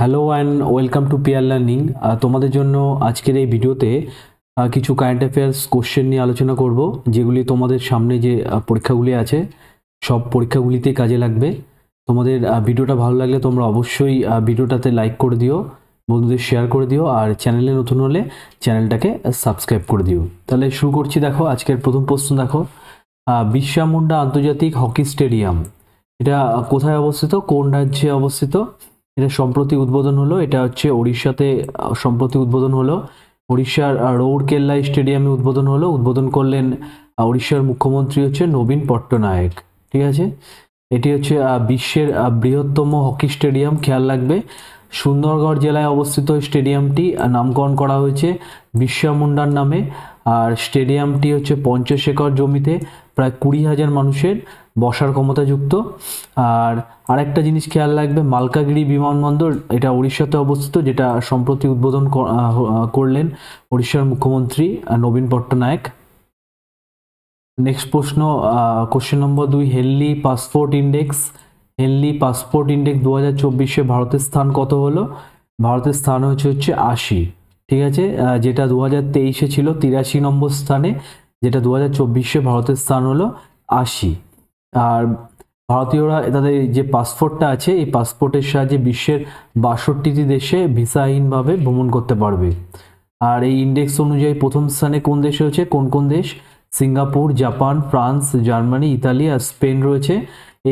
Hello and welcome to peer learning. তোমাদের জন্য আজকের এই ভিডিওতে কিছু কারেন্ট অ্যাফেয়ার্স কোশ্চেন নিয়ে আলোচনা করব, যেগুলি তোমাদের সামনে যে পরীক্ষাগুলি আছে সব পরীক্ষাগুলিতেই কাজে লাগবে। তোমাদের ভিডিওটা ভালো লাগলে তোমরা অবশ্যই ভিডিওটাতে লাইক করে দিও, বন্ধুদের শেয়ার করে দিও, আর চ্যানেলে নতুন হলে চ্যানেলটাকে সাবস্ক্রাইব করে দিও। তাহলে শুরু করছি। দেখো আজকের প্রথম প্রশ্ন, দেখো বিরসা মুন্ডা আন্তর্জাতিক হকি স্টেডিয়াম এটা কোথায় অবস্থিত, কোন রাজ্যে অবস্থিত? এটা সম্প্রতি উদ্বোধন হলো, এটা হচ্ছে ওড়িশাতে সম্প্রতি উদ্বোধন হলো। ওড়িশার রৌরকেল্লা স্টেডিয়ামে উদ্বোধন করলেন ওড়িশার মুখ্যমন্ত্রী হচ্ছে নবীন পট্টনায়ক। ঠিক আছে, এটি হচ্ছে বিশ্বের বৃহত্তম হকি স্টেডিয়াম। খেয়াল রাখবে, সুন্দরগড় জেলায় অবস্থিত স্টেডিয়ামটি নামকরণ করা হয়েছে বিরসা মুন্ডার নামে। আর স্টেডিয়ামটি হচ্ছে 50 একর জমিতে প্রায় 20,000 মানুষের বসার ক্ষমতাযুক্ত। আর আরেকটা জিনিস খেয়াল রাখবে, মালকাগিরি বিমানবন্দর এটা উড়িষ্যাতে অবস্থিত, যেটা সম্প্রতি উদ্বোধন করলেন উড়িষ্যার মুখ্যমন্ত্রী নবীন পট্টনায়ক। নেক্সট প্রশ্ন, question number 2, Henley passport index 2024-এ ভারতের স্থান কত হলো? ভারতের স্থান হচ্ছে 80। ঠিক আছে, যেটা 2023-এ ছিল 83 নম্বর স্থানে, যেটা 2024-এ ভারতের স্থান হলো 80। আর ভারতীয়রা তাদের যে পাসপোর্টটা আছে, এই পাসপোর্টের সাহায্যে বিশ্বের 62টি দেশে ভিসাহীনভাবে ভ্রমণ করতে পারবে। আর এই ইন্ডেক্স অনুযায়ী প্রথম স্থানে কোন দেশ রয়েছে, কোন কোন দেশ? Singapore, Japan, France, Germany, Italy আর স্পেন রয়েছে।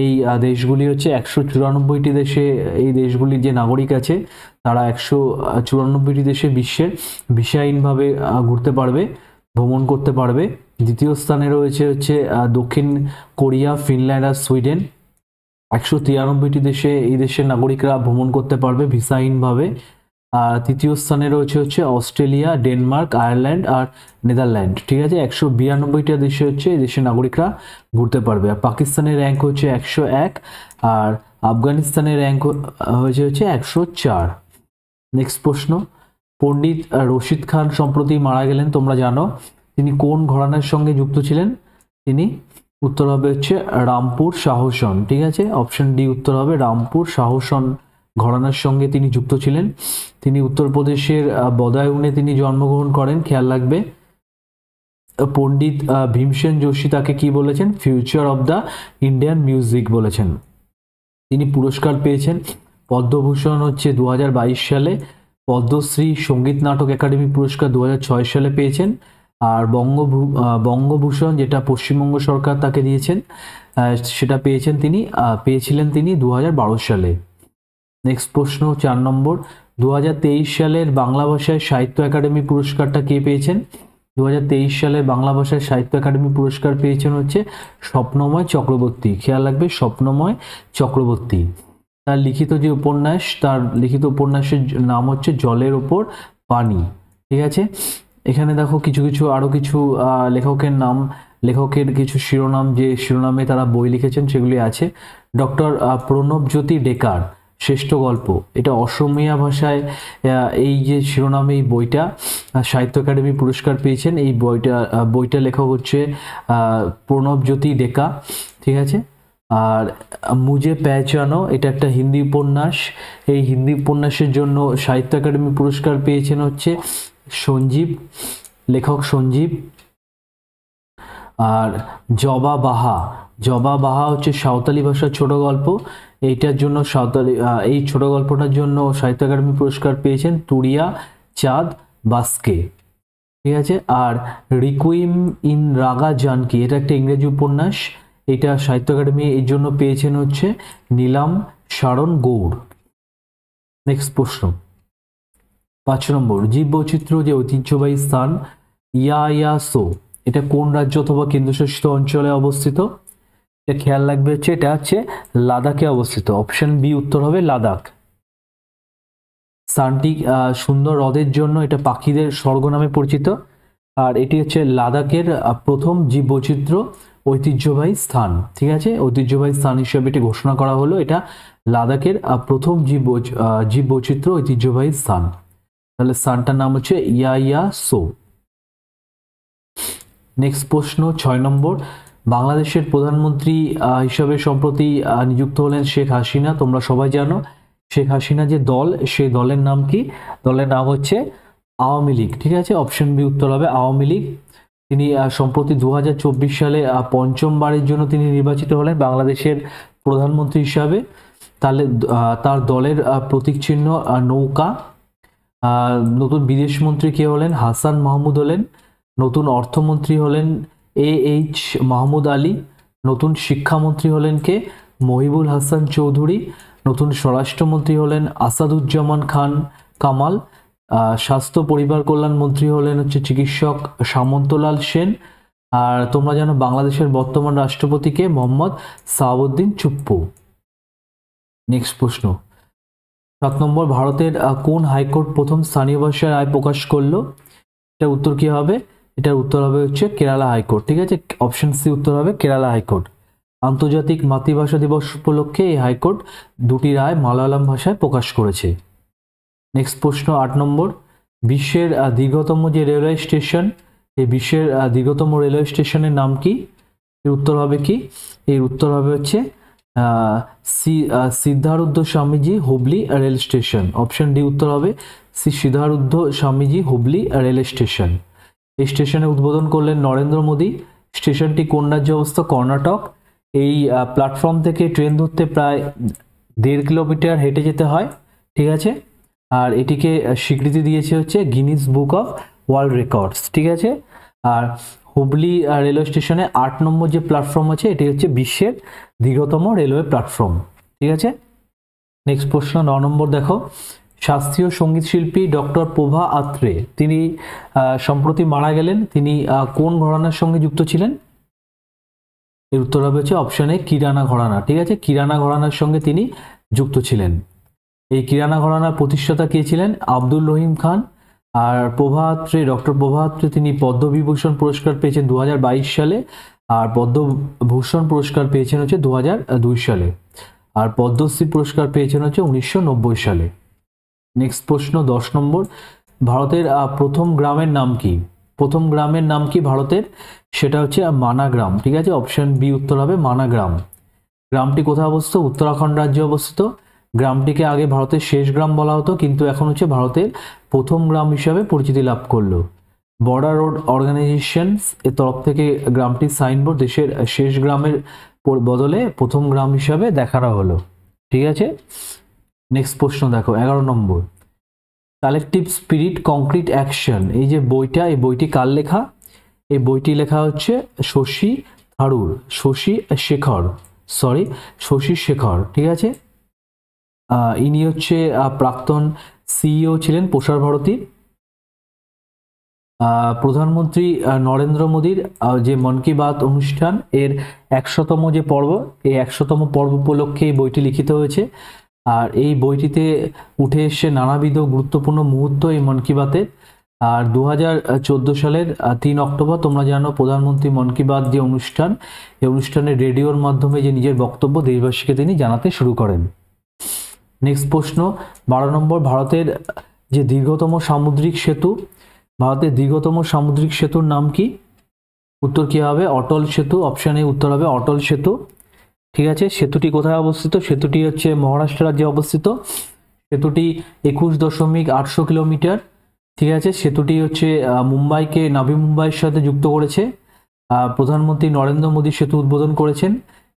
এই দেশগুলি হচ্ছে 194টি দেশে, এই দেশগুলির যে নাগরিক আছে তারা 194টি দেশে বিশ্বের ভিসাহীনভাবে ঘুরতে পারবে, ভ্রমণ করতে পারবে। দ্বিতীয় স্থানে রয়েছে হচ্ছে দক্ষিণ কোরিয়া, ফিনল্যান্ড আর সুইডেন। 193টি দেশে এই দেশের নাগরিকরা ভ্রমণ করতে পারবে ভিসাহীনভাবে। আর তৃতীয় স্থানে রয়েছে হচ্ছে অস্ট্রেলিয়া, ডেনমার্ক, আয়ারল্যান্ড আর নেদারল্যান্ড। ঠিক আছে, 192টা দেশে হচ্ছে এই দেশের নাগরিকরা ঘুরতে পারবে। আর পাকিস্তানের র্যাঙ্ক হচ্ছে 101, আর আফগানিস্তানের র্যাঙ্ক হচ্ছে 104। নেক্সট প্রশ্ন, পণ্ডিত রশিদ খান সম্প্রতি মারা গেলেন, তোমরা জানো। তিনি কোন ঘরানার সঙ্গে যুক্ত ছিলেন? তিনি, উত্তর হবে হচ্ছে রামপুর শাহসন। ঠিক আছে, অপশন ডি উত্তর হবে রামপুর শাহসন ঘরানার সঙ্গে তিনি যুক্ত ছিলেন। তিনি উত্তরপ্রদেশের বদায়ুনে তিনি জন্মগ্রহণ করেন। খেয়াল রাখবে, পণ্ডিত ভীমসেন যোশী তাকে কি বলেছেন? Future of the Indian music বলেছেন। তিনি পুরস্কার পেয়েছেন, পদ্মভূষণ হচ্ছে 2022 সালে, পদ্মশ্রী সঙ্গীত নাটক একাডেমি পুরস্কার 2006 সালে পেয়েছেন, আর বঙ্গভূষণ যেটা পশ্চিমবঙ্গ সরকার তাকে দিয়েছেন, সেটা পেয়েছিলেন তিনি 2012 সালে। নেক্সট প্রশ্ন 4 নম্বর, 2023 সালের বাংলা ভাষায় সাহিত্য একাডেমি পুরস্কারটা কে পেয়েছেন? 2023 সালের বাংলা ভাষায় সাহিত্য একাডেমি পুরস্কার পেয়েছেন হচ্ছে স্বপ্নময় চক্রবর্তী। খেয়াল রাখবে, স্বপ্নময় চক্রবর্তী। তার লিখিত উপন্যাসের নাম হচ্ছে জলের ওপর পানি। ঠিক আছে, এখানে দেখো আরো কিছু লেখকের নাম, লেখকের কিছু শিরোনাম, যে শিরোনামে তারা বই লিখেছেন সেগুলি আছে। ডক্টর প্রণবজ্যোতি ডেকার শ্রেষ্ঠ গল্প, এটা অসমীয়া ভাষায় এই যে শিরোনামে এই বইটা সাহিত্য একাডেমি পুরস্কার পেয়েছেন। এই বইটা লেখক হচ্ছে প্রণবজ্যোতি ডেকা। ঠিক আছে, আর মুঝে পেহচানো এটা একটা হিন্দি উপন্যাস। এই হিন্দি উপন্যাসের জন্য সাহিত্য একাডেমি পুরস্কার পেয়েছেন হচ্ছে লেখক সঞ্জীব। আর জবা বাহা হচ্ছে সাঁওতালি ভাষার ছোট গল্প। এইটার জন্য এই ছোট গল্পটার জন্য সাহিত্য একাডেমি পুরস্কার পেয়েছেন তুরিয়া চাঁদ বাস্কে। ঠিক আছে, আর রিকুইম ইন রাগা জানকি এটা একটা ইংরেজি উপন্যাস। এটা সাহিত্য একাডেমি এই জন্য পেয়েছেন হচ্ছে নীলাম শারণ গৌড়। নেক্সট প্রশ্ন 5 নম্বর, জীববৈচিত্র্য যে ঐতিহ্যবাহী স্থান ইয়ায়াসো এটা কোন রাজ্য অথবা কেন্দ্রশাসিত অঞ্চলে অবস্থিত? এটা খেয়াল রাখবে হচ্ছে এটা হচ্ছে লাদাখে অবস্থিত। অপশন বি উত্তর হবে লাদাখ। স্থানটি সুন্দর হ্রদের জন্য এটা পাখিদের স্বর্গ নামে পরিচিত। আর এটি হচ্ছে লাদাখের প্রথম জীববৈচিত্র্য ঐতিহ্যবাহী স্থান। ঠিক আছে, ঐতিহ্যবাহী স্থান হিসেবে এটি ঘোষণা করা হলো। এটা লাদাখের প্রথম জীববৈচিত্র্য ঐতিহ্যবাহী স্থান। তাহলে স্থানটার নাম হচ্ছে ইয়ায়াসো। নেক্সট প্রশ্ন 6 নম্বর, বাংলাদেশের প্রধানমন্ত্রী হিসাবে সম্প্রতি নিযুক্ত হলেন শেখ হাসিনা, তোমরা সবাই জানো। শেখ হাসিনা যে দল, সেই দলের নাম কি? দলের নাম হচ্ছে আওয়ামী লীগ। ঠিক আছে, অপশন বি উত্তর হবে আওয়ামী লীগ। তিনি সম্প্রতি 2024 সালে পঞ্চমবারের জন্য তিনি নির্বাচিত হলেন বাংলাদেশের প্রধানমন্ত্রী হিসাবে। তাহলে তার দলের প্রতীক চিহ্ন নৌকা। নতুন বিদেশমন্ত্রী কে হলেন? হাসান মাহমুদ হলেন। নতুন অর্থমন্ত্রী হলেন AH মাহমুদ আলী। নতুন শিক্ষামন্ত্রী হলেন কে? মহিবুল হাসান চৌধুরী। নতুন স্বরাষ্ট্রমন্ত্রী হলেন আসাদুজ্জামান খান কামাল। স্বাস্থ্য পরিবার কল্যাণ মন্ত্রী হলেন হচ্ছে চিকিৎসক সামন্তলাল সেন। আর তোমরা জানো বাংলাদেশের বর্তমান রাষ্ট্রপতিকে? মোহাম্মদ সাহাবুদ্দিন চুপ্পু। নেক্সট প্রশ্ন, 7 নম্বর, ভারতের কোন হাইকোর্ট প্রথম স্থানীয় ভাষায় রায় প্রকাশ করলো? এটার উত্তর কি হবে? এটার উত্তর হবে হচ্ছে কেরালা হাইকোর্ট। ঠিক আছে, অপশন সি উত্তর হবে কেরালা হাইকোর্ট। আন্তর্জাতিক মাতৃভাষা দিবস উপলক্ষে এই হাইকোর্ট 2টি রায় মালায়ালাম ভাষায় প্রকাশ করেছে। নেক্সট প্রশ্ন, 8 নম্বর, বিশ্বের দীর্ঘতম যে রেলওয়ে স্টেশন, এই বিশ্বের দীর্ঘতম রেলওয়ে স্টেশনের নাম কি? এর উত্তর হবে কি? এর উত্তর হবে হচ্ছে Siddharudha Swamiji Hubli rail station. Option D উত্তর হবে সিদ্ধারুদ্ধ স্বামীজি হুবলি রেল স্টেশন। এই স্টেশনে উদ্বোধন করলেন নরেন্দ্র মোদী। স্টেশনটি কোন রাজ্যে অবস্থিত? কর্ণাটক। এই প্ল্যাটফর্ম থেকে ট্রেন ধরতে প্রায় 1.5 কিলোমিটার হেঁটে যেতে হয়। ঠিক আছে, আর এটিকে স্বীকৃতি দিয়েছে হচ্ছে Guinness book of world records. ঠিক আছে, আর হুবলি রেলওয়ে স্টেশনে 8 নম্বর যে প্ল্যাটফর্ম আছে, এটি হচ্ছে বিশ্বের দীর্ঘতম রেলওয়ে প্ল্যাটফর্ম। ঠিক আছে, নেক্সট প্রশ্ন 9 নম্বর দেখো, শাস্ত্রীয় সঙ্গীত শিল্পী ডক্টর প্রভা আত্রে তিনি সম্প্রতি মারা গেলেন। তিনি কোন ঘরানার সঙ্গে যুক্ত ছিলেন? এর উত্তর হবে হচ্ছে অপশনে কিরানা ঘরানা। ঠিক আছে, কিরানা ঘরানার সঙ্গে তিনি যুক্ত ছিলেন। এই কিরানা ঘরানার প্রতিষ্ঠাতা কে ছিলেন? আব্দুল রহিম খান। আর প্রভা আত্রে, ডক্টর প্রভা আত্রে তিনি পদ্মবিভূষণ পুরস্কার পেয়েছেন 2022 সালে। আর পদ্মভূষণ পুরস্কার পেয়েছেন হচ্ছে 2002 সালে। আর পদ্মশ্রী পুরস্কার পেয়েছেন হচ্ছে 1990 সালে। নেক্সট প্রশ্ন 10 নম্বর, ভারতের প্রথম গ্রামের নাম কি? প্রথম গ্রামের নাম কি ভারতের? সেটা হচ্ছে মানাগ্রাম। ঠিক আছে, অপশন বি উত্তর হবে মানাগ্রাম। গ্রামটি কোথায় অবস্থিত? উত্তরাখণ্ড রাজ্যে অবস্থিত। গ্রামটিকে আগে ভারতের শেষ গ্রাম বলা হতো, কিন্তু এখন হচ্ছে ভারতের প্রথম গ্রাম হিসাবে পরিচিতি লাভ করলো। বর্ডার রোড অর্গানাইজেশন এর তরফ থেকে গ্রামটির সাইনবোর্ড দেশের শেষ গ্রামের বদলে প্রথম গ্রাম হিসাবে দেখানো হলো। ঠিক আছে, নেক্সট প্রশ্ন দেখো 11 নম্বর, কালেকটিভ স্পিরিট কংক্রিট অ্যাকশন, এই যে বইটা, এই বইটি কার লেখা? এই বইটি লেখা হচ্ছে শশী থারুর, শশী শেখর। ঠিক আছে, ইনি হচ্ছে প্রাক্তন সিইও ছিলেন প্রসার ভারতী। প্রধানমন্ত্রী নরেন্দ্র মোদীর যে মন কি বাত অনুষ্ঠান এর 100তম যে পর্ব, এই 100তম পর্ব উপলক্ষে এই বইটি লিখিত হয়েছে। আর এই বইটিতে উঠে এসে নানাবিধ গুরুত্বপূর্ণ মুহূর্ত এই মন কি বাতের। আর 2014 সালের 3 অক্টোবর তোমরা জানো প্রধানমন্ত্রী মন কি বাত যে অনুষ্ঠান, এই অনুষ্ঠানে রেডিওর মাধ্যমে যে নিজের বক্তব্য দেশবাসীকে তিনি জানাতে শুরু করেন। নেক্সট প্রশ্ন 12 নম্বর, ভারতের যে দীর্ঘতম সামুদ্রিক সেতু, ভারতের দীর্ঘতম সামুদ্রিক সেতুর নাম কি? উত্তর কি হবে? অটল সেতু। অপশন এ উত্তর হবে অটল সেতু। ঠিক আছে, সেতুটি কোথায় অবস্থিত? সেতুটি হচ্ছে মহারাষ্ট্র রাজ্যে অবস্থিত। সেতুটি 21.8 কিলোমিটার। ঠিক আছে, সেতুটি হচ্ছে মুম্বাইকে নাভি মুম্বাইয়ের সাথে যুক্ত করেছে। প্রধানমন্ত্রী নরেন্দ্র মোদী সেতু উদ্বোধন করেছেন।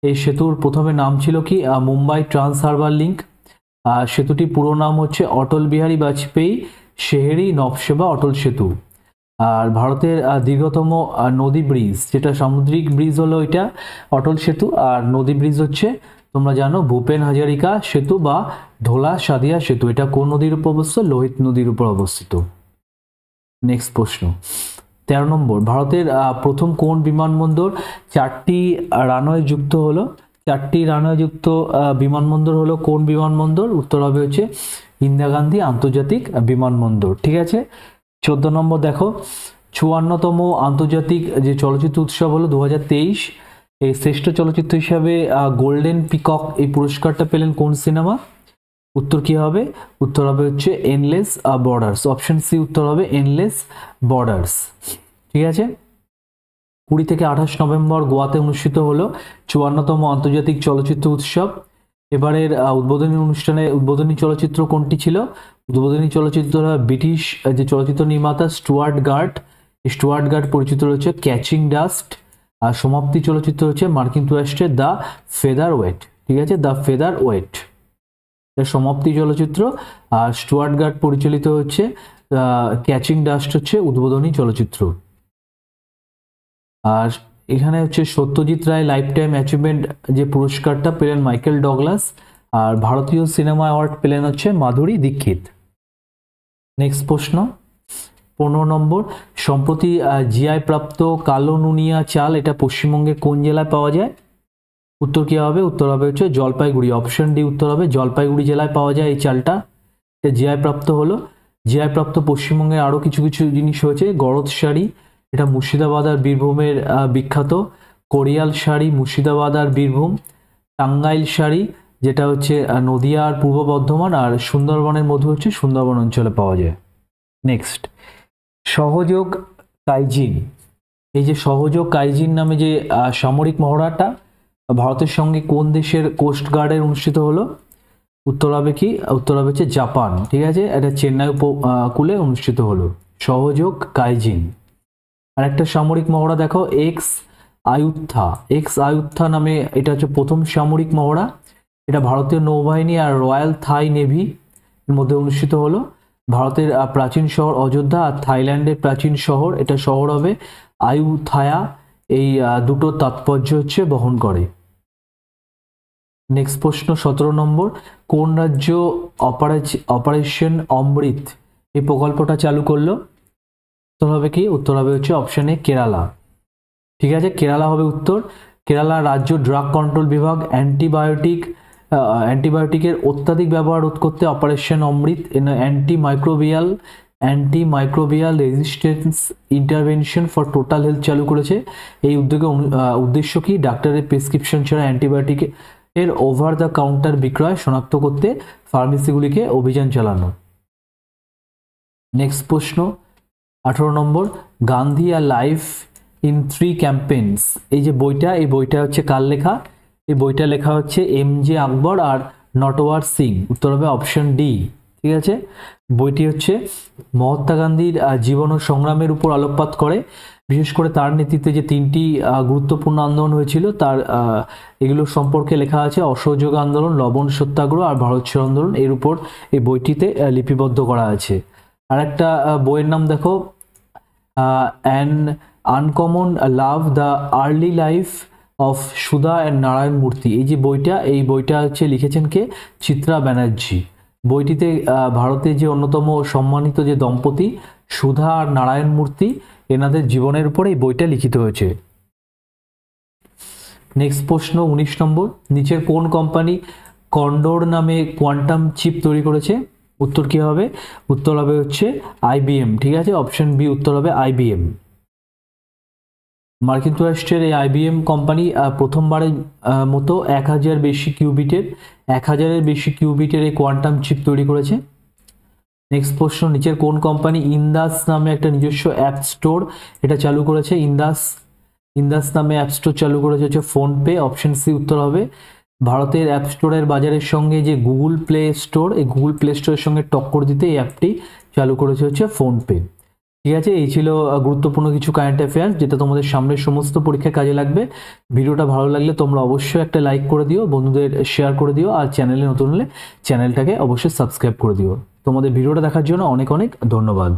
এই সেতুর প্রথমে নাম ছিল কি? Mumbai trans harbour link. সেতুটি পুরো নাম হচ্ছে অটল বিহারী বাজপেয়ী শেহরি নবসেবা অটল সেতু। আর ভারতের দীর্ঘতম নদী ব্রিজ, যেটা সামুদ্রিক ব্রিজ হলো এটা অটল সেতু, আর নদী ব্রিজ হচ্ছে তোমরা জানো ভূপেন হাজারিকা সেতু বা ঢোলা সাদিয়া সেতু। এটা কোন নদীর উপর অবস্থিত? লোহিত নদীর উপর অবস্থিত। নেক্সট প্রশ্ন 13 নম্বর, ভারতের প্রথম কোন বিমানবন্দর 4টি রানওয়ে যুক্ত হলো? 4টি রানওয়ে যুক্ত বিমানবন্দর হলো কোন বিমানবন্দর? উত্তর হবে হচ্ছে ইন্দিরা গান্ধী আন্তর্জাতিক বিমানবন্দর। ঠিক আছে, 14 নম্বর দেখো, 54তম আন্তর্জাতিক যে চলচ্চিত্র উৎসব হলো 2023, এই শ্রেষ্ঠ চলচ্চিত্র হিসাবে গোল্ডেন পিকক এই পুরস্কারটা পেলেন কোন সিনেমা? উত্তর কি হবে? উত্তর হবে হচ্ছে এন্ডলেস বর্ডার্স। অপশন সি উত্তর হবে এন্ডলেস বর্ডার্স। ঠিক আছে, 20 থেকে 28 নভেম্বর গোয়াতে অনুষ্ঠিত হলো 54তম আন্তর্জাতিক চলচ্চিত্র উৎসব। এবারের উদ্বোধনী অনুষ্ঠানে উদ্বোধনী চলচ্চিত্র কোনটি ছিল? উদ্বোধনী চলচ্চিত্র ব্রিটিশ যে চলচ্চিত্র নির্মাতা স্টুয়ার্ট গার্ড পরিচিত রয়েছে ক্যাচিং ডাস্ট। আর সমাপ্তি চলচ্চিত্র হচ্ছে মার্কিন যুক্তরাষ্ট্রের দ্য ফেদার ওয়েট। ঠিক আছে, দ্য ফেদার ওয়েট সমাপ্তি চলচ্চিত্র, আর স্টুয়ার্ট গার্ড পরিচালিত হচ্ছে ক্যাচিং ডাস্ট হচ্ছে উদ্বোধনী চলচ্চিত্র। আর এখানে হচ্ছে Satyajit Ray life time achievement যে পুরস্কারটা পেলেন মাইকেল ডগলাস, আর ভারতীয় সিনেমা অ্যাওয়ার্ড পেলেন হচ্ছে মাধুরী দীক্ষিত। নেক্সট প্রশ্ন 15 নম্বর, সম্প্রতি জিআই প্রাপ্ত কালো নুনিয়া চাল এটা পশ্চিমবঙ্গের কোন জেলায় পাওয়া যায়? উত্তর কি হবে? উত্তর হবে হচ্ছে জলপাইগুড়ি। অপশন ডি উত্তর হবে জলপাইগুড়ি জেলায় পাওয়া যায় এই চালটা। এটা জিআই প্রাপ্ত হলো। জিআই প্রাপ্ত পশ্চিমবঙ্গের আরও কিছু কিছু জিনিস হয়েছে। গরদ শাড়ি এটা মুর্শিদাবাদ আর বীরভূমের বিখ্যাত। কোরিয়াল শাড়ি মুর্শিদাবাদ আর বীরভূম। টাঙ্গাইল শাড়ি যেটা হচ্ছে নদিয়া আর পূর্ব বর্ধমান। আর সুন্দরবনের মধু হচ্ছে সুন্দরবন অঞ্চলে পাওয়া যায়। নেক্সট, সহযোগ কাইজিন। এই যে সহযোগ কাইজিন নামে যে সামরিক মহড়াটা ভারতের সঙ্গে কোন দেশের কোস্টগার্ডের অনুষ্ঠিত হলো? উত্তর হবে কি? উত্তর হবে হচ্ছে জাপান। ঠিক আছে, এটা চেন্নাই উপকূলে অনুষ্ঠিত হলো সহযোগ কাইজিন। আর একটা সামরিক মহড়া দেখো, এক্স আয়ুত্থা নামে, এটা হচ্ছে প্রথম সামরিক মহড়া। এটা ভারতীয় নৌবাহিনী আর রয়্যাল থাই নেভি এর মধ্যে অনুষ্ঠিত হলো। ভারতের প্রাচীন শহর অযোধ্যা আর থাইল্যান্ডের প্রাচীন শহর, এটা শহর হবে আয়ুথায়া। এই দুটো তাৎপর্য হচ্ছে বহন করে। নেক্সট প্রশ্ন 17 নম্বর, কোন রাজ্য অপারেশন অমৃত এই প্রকল্পটা চালু করলো? উত্তর হবে কি? উত্তর হবে হচ্ছে অপশন এ কেরালা। ঠিক আছে, কেরালা হবে উত্তর। কেরালা রাজ্য ড্রাগ কন্ট্রোল বিভাগ অ্যান্টিবায়োটিকের অত্যাধিক ব্যবহার রোধ করতে operation Amrit antimicrobial resistance intervention for total health চালু করেছে। এই উদ্দেশ্য কি? ডাক্তারের প্রেসক্রিপশন ছাড়া অ্যান্টিবায়োটিক এর ওভার দ্য কাউন্টার বিক্রয় শনাক্ত করতে ফার্মেসিগুলিকে অভিযান চালানো। নেক্সট প্রশ্ন 18 নম্বর, গান্ধী আর লাইফ ইন 3 ক্যাম্পেইনস এই যে বইটা, এই বইটা হচ্ছে কার লেখা? এই বইটা লেখা হচ্ছে এম.জে. আকবর আর নটওয়ার সিং। উত্তর হবে অপশন ডি। ঠিক আছে, বইটি হচ্ছে মহাত্মা গান্ধীর জীবন ও সংগ্রামের উপর আলোকপাত করে। বিশেষ করে তার নেতৃত্বে যে 3টি গুরুত্বপূর্ণ আন্দোলন হয়েছিল তার এগুলো সম্পর্কে লেখা আছে। অসহযোগ আন্দোলন, লবণ সত্যাগ্রহ আর ভারত ছাড়ো আন্দোলন, এর উপর এই বইটিতে লিপিবদ্ধ করা আছে। আর একটা বইয়ের নাম দেখো, an uncommon love, the early life of Sudha and Narayan মূর্তি। এই বইটা হচ্ছে লিখেছেন কে? চিত্রা ব্যানার্জি। বইটিতে ভারতের যে অন্যতম সম্মানিত যে দম্পতি সুধা আর নারায়ণ মূর্তি, এনাদের জীবনের উপরে এই বইটা লিখিত হয়েছে। নেক্সট প্রশ্ন 19 নম্বর, নিচের কোন কোম্পানি কন্ডোর নামে কোয়ান্টাম চিপ তৈরি করেছে? উত্তর কি হবে? উত্তর হবে হচ্ছে আইবিএম। ঠিক আছে, অপশন বি উত্তর হবে আইবিএম। মার্কিন যুক্তরাষ্ট্রের এই আইবিএম কোম্পানি প্রথমবারের মতো 1000-এর বেশি কিউবিটের এই কোয়ান্টাম চিপ তৈরি করেছে। নেক্সট প্রশ্ন, নিচের কোন কোম্পানি ইন্দাস নামে একটা নিজস্ব অ্যাপ স্টোর এটা চালু করেছে? ইন্দাস নামে অ্যাপ স্টোর চালু করেছে হচ্ছে ফোনপে। অপশন সি উত্তর হবে। ভারতের অ্যাপ স্টোরের বাজারের সঙ্গে যে গুগল প্লে স্টোর, এই গুগল প্লে স্টোরের সঙ্গে টক্কর দিতে এই অ্যাপটি চালু করেছে হচ্ছে ফোনপে। ঠিক আছে, এই ছিল গুরুত্বপূর্ণ কিছু কারেন্ট অ্যাফেয়ার্স যেটা তোমাদের সামনের সমস্ত পরীক্ষায় কাজে লাগবে। ভিডিওটা ভালো লাগলে তোমরা অবশ্যই একটা লাইক করে দিও, বন্ধুদের শেয়ার করে দিও, আর চ্যানেলে নতুন হলে চ্যানেলটাকে অবশ্যই সাবস্ক্রাইব করে দিও। তোমাদের ভিডিওটা দেখার জন্য অনেক অনেক ধন্যবাদ।